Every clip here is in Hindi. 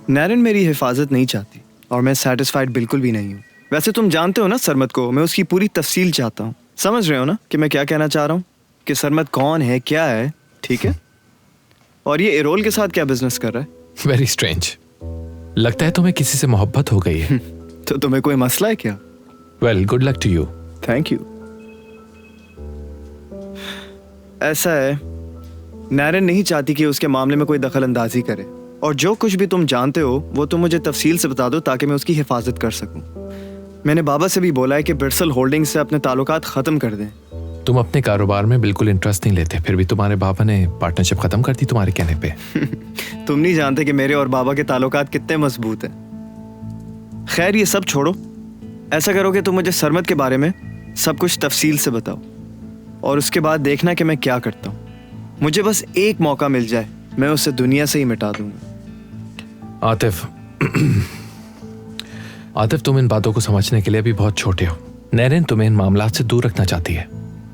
नैरन मेरी हिफाजत नहीं चाहती और मैं सेटिस्फाइड बिल्कुल भी नहीं हूँ। वैसे तुम जानते हो ना सरमत को, मैं उसकी पूरी तफसील चाहता हूँ। समझ रहे हो ना कि मैं क्या कहना चाह रहा हूँ, कि सरमत कौन है, क्या है, ठीक है? और ये इरोल के साथ क्या बिजनेस कर रहा है? Very strange. लगता है तुम्हें किसी से मोहब्बत हो गई है। तो तुम्हें कोई मसला है क्या? Well, good luck to you. Thank you. ऐसा है, नैरन नहीं चाहती कि उसके मामले में कोई दखल अंदाजी करे, और जो कुछ भी तुम जानते हो वो तुम मुझे तफसील से बता दो ताकि मैं उसकी हिफाजत कर सकूं। मैंने बाबा से भी बोला है कि बिरसल होल्डिंग्स से अपने ताल्लुकात खत्म कर दें। तुम अपने कारोबार में बिल्कुल इंटरेस्ट नहीं लेते, फिर भी तुम्हारे बाबा ने पार्टनरशिप खत्म कर दी तुम्हारे कहने पे। तुम नहीं जानते कि मेरे और बाबा के ताल्लुकात कितने मजबूत हैं। खैर ये सब छोड़ो, ऐसा करो कि तुम मुझे सरमत के बारे में सब कुछ तफसील से बताओ, और उसके बाद देखना कि मैं क्या करता हूँ। मुझे बस एक मौका मिल जाए, मैं उसे दुनिया से ही मिटा दूंगा। आतिफ, तुम इन बातों को समझने के लिए अभी बहुत छोटे हो। नैरन तुम्हें इन मामलात से दूर रखना चाहती है।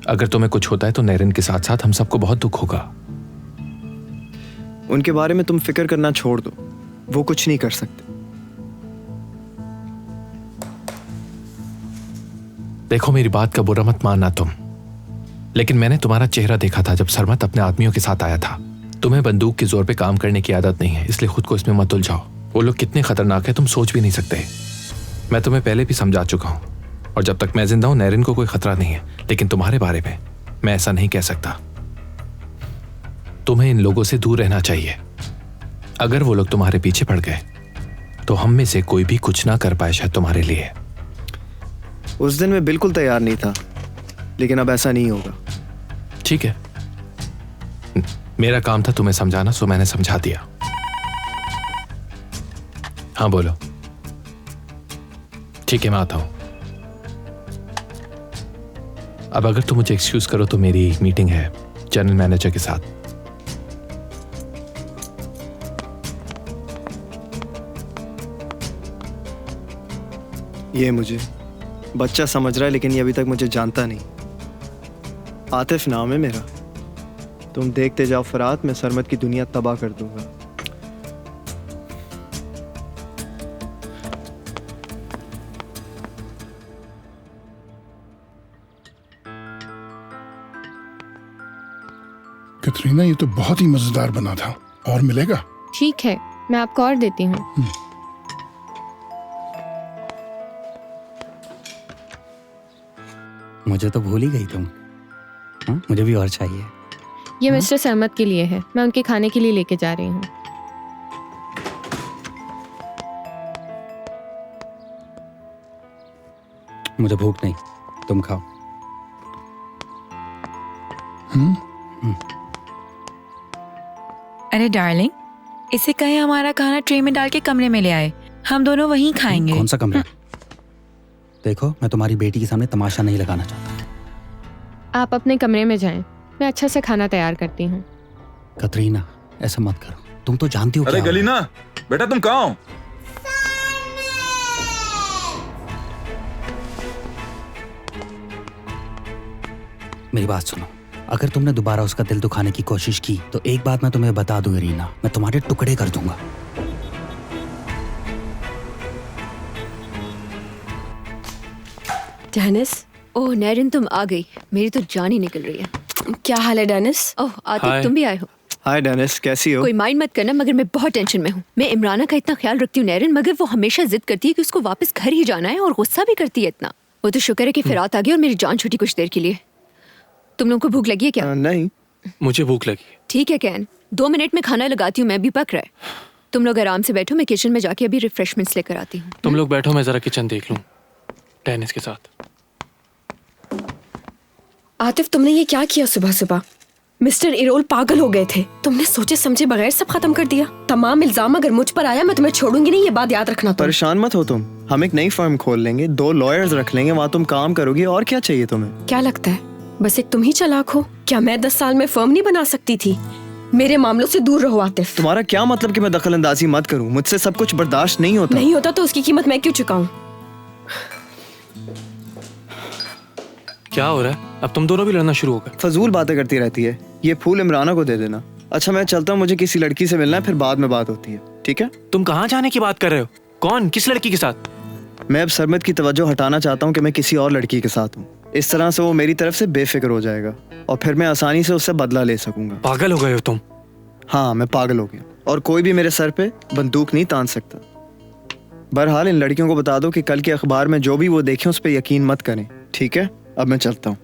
अगर तुम्हें कुछ होता है तो नैरन के साथ साथ हम सबको बहुत दुख होगा। उनके बारे में तुम फिक्र करना छोड़ दो, वो कुछ नहीं कर सकते। देखो, मेरी बात का बुरा मत मानना तुम, लेकिन मैंने तुम्हारा चेहरा देखा था जब सरमत अपने आदमियों के साथ आया था। तुम्हें बंदूक के जोर पे काम करने की आदत नहीं है, इसलिए खुद को इसमें मत उलझाओ। वो लोग कितने खतरनाक है तुम सोच भी नहीं सकते। मैं तुम्हें पहले भी समझा चुका हूं, और जब तक मैं जिंदा हूं नैरन को कोई खतरा नहीं है, लेकिन तुम्हारे बारे में मैं ऐसा नहीं कह सकता। तुम्हें इन लोगों से दूर रहना चाहिए। अगर वो लोग तुम्हारे पीछे पड़ गए तो हम में से कोई भी कुछ ना कर पाए शायद तुम्हारे लिए। उस दिन मैं बिल्कुल तैयार नहीं था, लेकिन अब ऐसा नहीं होगा। ठीक है, मेरा काम था तुम्हें समझाना, सो मैंने समझा दिया। हाँ बोलो। ठीक है, मैं आता हूं। अब अगर तुम मुझे एक्सक्यूज करो तो मेरी एक मीटिंग है जनरल मैनेजर के साथ। ये मुझे बच्चा समझ रहा है, लेकिन ये अभी तक मुझे जानता नहीं। आतिफ नाम है मेरा। तुम देखते जाओ फरात, मैं सरमत की दुनिया तबाह कर दूंगा। कतरीना, ये तो बहुत ही मजेदार बना था, और मिलेगा? ठीक है, मैं आपको और देती हूँ। मुझे तो भूल ही गई तुम। हाँ? मुझे भी और चाहिए। ये मिस्टर सरमत के लिए है, मैं उनके खाने के लिए लेके जा रही हूँ। मुझे भूख नहीं, तुम खाओ। अरे डार्लिंग, इसे कहे हमारा खाना ट्रे में डाल के कमरे में ले आए, हम दोनों वहीं खाएंगे। कौन सा कमरा? देखो, मैं तुम्हारी बेटी के सामने तमाशा नहीं लगाना चाहता। आप अपने कमरे में जाएं, मैं अच्छा से खाना तैयार करती हूँ। कतरीना, ऐसा मत करो, तुम तो जानती हो। अरे गलीना, बेटा तुम कहाँ हो? मेरी बात सुनो, अगर तुमने दोबारा उसका दिल दुखाने की कोशिश की तो एक बात मैं तुम्हें बता दूं रीना, मैं तुम्हारे टुकड़े कर दूंगा। डेनिस, ओह नैरन तुम आ गई, मेरी तो जान ही निकल रही है। क्या हाल है डेनिस? ओह आतिफ, तुम भी आए हो। हाय डेनिस, कैसी हो? कोई माइंड मत करना, मगर मैं बहुत टेंशन में हूँ। मैं इमराना का इतना ख्याल रखती हूँ नैरन, मगर वो हमेशा जिद करती है कि उसको वापस घर ही जाना है, और गुस्सा भी करती है इतना। वो तो शुक्र है कि फिरात आ गई और मेरी जान छूटी कुछ देर के लिए। तुम लोगों को भूख लगी है क्या? नहीं, मुझे भूख लगी। ठीक है कैन, 2 मिनट में खाना लगाती हूँ, मैं भी पक रहा है। तुम लोग आराम से बैठो, मैं किचन में जाके अभी रिफ्रेशमेंट्स लेकर आती हूँ। तुम लोग बैठो, मैं जरा किचन देख लूं टेनिस के साथ। आतिफ, तुमने ये क्या किया सुबह सुबह? मिस्टर इरोल पागल हो गए थे, तुमने सोचे समझे बगैर सब खत्म कर दिया। तमाम इल्जाम अगर मुझ पर आया मैं तुम्हें छोड़ूंगी नहीं, ये बात याद रखना। परेशान मत हो तुम, हम एक नई फर्म खोल लेंगे, 2 लॉयर्स रख लेंगे, वहाँ तुम काम करोगी, और क्या चाहिए तुम्हें? क्या लगता है बस एक तुम ही चालाक हो? क्या मैं 10 साल में फर्म नहीं बना सकती थी? मेरे मामलों से दूर रहो आतिफ। तुम्हारा क्या मतलब कि मैं दखल अंदाजी मत करूं? मुझसे सब कुछ बर्दाश्त नहीं होता। नहीं होता तो उसकी कीमत मैं क्यों चुकाऊं? क्या हो रहा है? अब तुम दोनों भी लड़ना शुरू हो गए। फजूल बातें करती रहती है। ये फूल इमराना को दे देना। अच्छा मैं चलता हूँ, मुझे किसी लड़की से मिलना है, फिर बाद में बात होती है। ठीक है? तुम कहाँ जाने की बात कर रहे हो? कौन, किस लड़की के साथ? मैं अब सरमत की तवज्जो हटाना चाहता हूँ कि मैं किसी और लड़की के साथ हूँ। इस तरह से वो मेरी तरफ से बेफिक्र हो जाएगा और फिर मैं आसानी से उससे बदला ले सकूंगा। पागल हो गए हो तुम? हाँ, मैं पागल हो गया और कोई भी मेरे सर पे बंदूक नहीं तान सकता। बहरहाल इन लड़कियों को बता दो कि कल के अखबार में जो भी वो देखें उस पर यकीन मत करें, ठीक है? अब मैं चलता हूँ।